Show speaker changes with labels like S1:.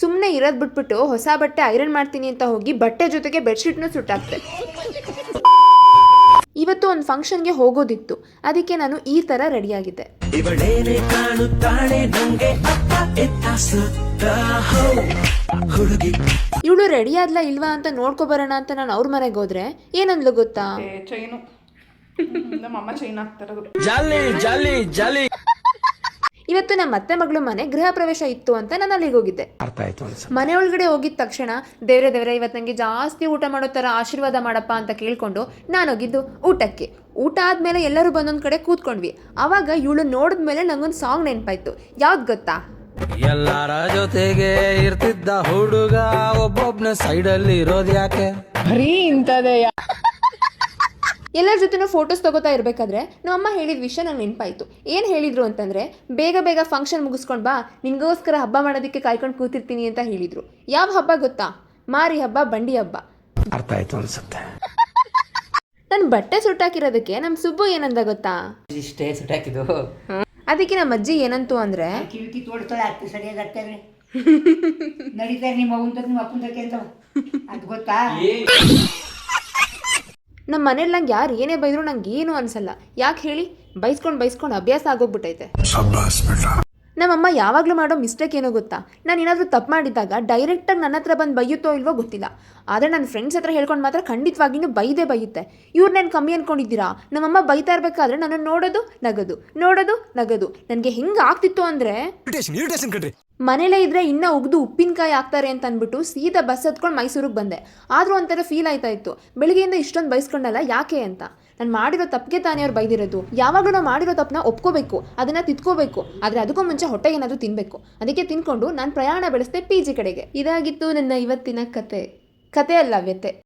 S1: ಸುಮ್ಮನೆ ಇರೋದು ಬಿಟ್ಬಿಟ್ಟು ಹೊಸ ಬಟ್ಟೆ ಐರನ್ ಮಾಡ್ತೀನಿ ಅಂತ ಹೋಗಿ ಬಟ್ಟೆ ಜೊತೆಗೆ ಬೆಡ್ಶೀಟ್ನು ಸುಟ್ಟಾಕ್ತೆ. ಇವತ್ತು ಒಂದು ಫಂಕ್ಷನ್ಗೆ ಹೋಗೋದಿತ್ತು, ಅದಕ್ಕೆ ನಾನು ಈ ಥರ ರೆಡಿಯಾಗಿದ್ದೆ. ಇವಳು ರೆಡಿ ಆದ್ಲ ಇಲ್ವಾ ಅಂತ ನೋಡ್ಕೊಬರೋಣ ಅಂತ ನಾನು ಅವ್ರ ಮನೆಗೆ ಹೋದ್ರೆ ಏನಂದ್ಲು ಗೊತ್ತಾ?
S2: ಚೈನು ನಮ್ಮಮ್ಮ ಚೈನ್ ಹಾಕ್ತಾರದು.
S1: ಇವತ್ತು ನಮ್ಮ ಅತ್ತೆ ಮಗಳು ಮನೆ ಗೃಹ ಪ್ರವೇಶ ಇತ್ತು ಅಂತ ನಾನು ಅಲ್ಲಿಗೆ ಹೋಗಿದ್ದೆ. ಮನೆ ಒಳಗಡೆ ಹೋಗಿದ ತಕ್ಷಣ ದೇವ್ರೆ ಇವತ್ತು ನನಗೆ ಜಾಸ್ತಿ ಊಟ ಮಾಡೋ ಥರ ಆಶೀರ್ವಾದ ಮಾಡಪ್ಪ ಅಂತ ಕೇಳ್ಕೊಂಡು ನಾನು ಹೋಗಿದ್ದು ಊಟಕ್ಕೆ. ಊಟ ಆದಮೇಲೆ ಎಲ್ಲರೂ ಬಂದೊಂದು ಕಡೆ ಕೂತ್ಕೊಂಡ್ವಿ. ಆವಾಗ ಇವಳು ನೋಡಿದ್ಮೇಲೆ ನಂಗೊಂದು ಸಾಂಗ್ ನೆನಪಾಯ್ತು. ಯಾವ್ದು ಗೊತ್ತಾ?
S3: ಎಲ್ಲರ ಜೊತೆಗೆ ಇರ್ತಿದ್ದ ಹುಡುಗ ಒಬ್ಬೊಬ್ನ ಸೈಡಲ್ಲಿ ಇರೋದು ಯಾಕೆ?
S2: ಬರೀ ಇಂಥದೇ.
S1: ಎಲ್ಲರ ಜೊತೆನೂ ಫೋಟೋಸ್ ತಗೋತಾ ಇರಬೇಕಾದ್ರೆ ನಮ್ಮಮ್ಮ ಹೇಳಿದ ವಿಷಯ ನಂಗೆ ನೆನಪಾಯಿತು. ಏನು ಹೇಳಿದ್ರು ಅಂತಂದರೆ, ಬೇಗ ಬೇಗ ಫಂಕ್ಷನ್ ಮುಗಿಸ್ಕೊಂಡು ಬಾ, ನಿನಗೋಸ್ಕರ ಹಬ್ಬ ಮಾಡೋದಕ್ಕೆ ಕಾಯ್ಕೊಂಡು ಕೂತಿರ್ತೀನಿ ಅಂತ ಹೇಳಿದರು. ಯಾವ ಹಬ್ಬ ಗೊತ್ತಾ? ಮಾರಿ ಹಬ್ಬ, ಬಂಡಿ ಹಬ್ಬ.
S3: ಅರ್ಥ ಆಯ್ತು ಅನ್ಸುತ್ತೆ.
S1: ನನ್ನ ಬಟ್ಟೆ ಸುಟ್ಟಾಕಿರೋದಕ್ಕೆ ನಮ್ಮ ಸುಬ್ಬು ಏನಂದ ಗೊತ್ತಾ?
S4: ಇಷ್ಟೇ ಸುಟ್ಟಾಕಿದ್ದು.
S1: ಅದಕ್ಕೆ ನಮ್ಮ ಅಜ್ಜಿ ಏನಂತು ಅಂದರೆ,
S5: ಕಿವಿಕಿ ತೋಡ್ತಾಳೆ ಆಗ್ತದೆ ಸರಿಯಾಗಿ ಆಗ್ತಾರೆ ನಡೀತಾರೆ ನಿಮ್ಮ ಅವಂತ ನಿಮ್ಮ ಅಪ್ಪಂತಕ್ಕೆ ಅಂತ ಅದು ಗೊತ್ತಾ?
S1: ನಮ್ಮ ಮನೇಲಿ ನಂಗೆ ಯಾರು ಏನೇ ಬೈದ್ರು ನಂಗೆ ಏನು ಅನ್ಸಲ್ಲ. ಯಾಕೆ ಹೇಳಿ? ಬೈಸ್ಕೊಂಡು ಅಭ್ಯಾಸ ಆಗೋಗ್ಬಿಟ್ಟೈತೆ. ನಮ್ಮಮ್ಮ ಯಾವಾಗಲೂ ಮಾಡೋ ಮಿಸ್ಟೇಕ್ ಏನೋ ಗೊತ್ತಾ? ನಾನು ಏನಾದರೂ ತಪ್ಪು ಮಾಡಿದ್ದಾಗ ಡೈರೆಕ್ಟಾಗಿ ನನ್ನ ಹತ್ರ ಬಂದು ಬೈಯುತ್ತೋ ಇಲ್ವೋ ಗೊತ್ತಿಲ್ಲ, ಆದರೆ ನನ್ನ ಫ್ರೆಂಡ್ಸ್ ಹತ್ರ ಹೇಳ್ಕೊಂಡು ಮಾತ್ರ ಖಂಡಿತವಾಗಿಯೂ ಬೈಯುತ್ತೆ. ಇವ್ರನ್ನೇನು ಕಮ್ಮಿ ಅಂದ್ಕೊಂಡಿದ್ದೀರಾ? ನಮ್ಮಮ್ಮ ಬೈತಾ ಇರಬೇಕಾದ್ರೆ ನನ್ನನ್ನು ನೋಡೋದು ನಗೋದು. ನನಗೆ ಹೆಂಗೆ ಆಗ್ತಿತ್ತು ಅಂದರೆ, ಮನೇಲೇ ಇದ್ರೆ ಇನ್ನೂ ಉಗ್ದು ಉಪ್ಪಿನಕಾಯಿ ಹಾಕ್ತಾರೆ ಅಂತ ಅಂದ್ಬಿಟ್ಟು ಸೀದಾ ಬಸ್ ಹತ್ಕೊಂಡು ಮೈಸೂರಿಗೆ ಬಂದೆ. ಆದರೂ ಒಂಥರ ಫೀಲ್ ಆಯ್ತಾ ಇತ್ತು, ಬೆಳಿಗ್ಗೆಯಿಂದ ಇಷ್ಟೊಂದು ಬೈಸ್ಕೊಂಡಲ್ಲ ಯಾಕೆ ಅಂತ. ನಾನು ಮಾಡಿರೋ ತಪ್ಪಿಗೆ ತಾನೇ ಅವ್ರು ಬೈದಿರೋದು. ಯಾವಾಗಲೂ ನಾವು ಮಾಡಿರೋ ತಪ್ಪನ್ನ ಒಪ್ಕೋಬೇಕು, ಅದನ್ನು ತಿದ್ಕೋಬೇಕು. ಆದರೆ ಅದಕ್ಕೂ ಮುಂಚೆ ಹೊಟ್ಟೆಗೆ ಏನಾದರೂ ತಿನ್ನಬೇಕು. ಅದಕ್ಕೆ ತಿನ್ಕೊಂಡು ನಾನು ಪ್ರಯಾಣ ಬೆಳೆಸ್ದೆ PG ಕಡೆಗೆ. ಇದಾಗಿತ್ತು ನನ್ನ ಇವತ್ತಿನ ಕತೆ ಅಲ್ಲ ವ್ಯತೆ.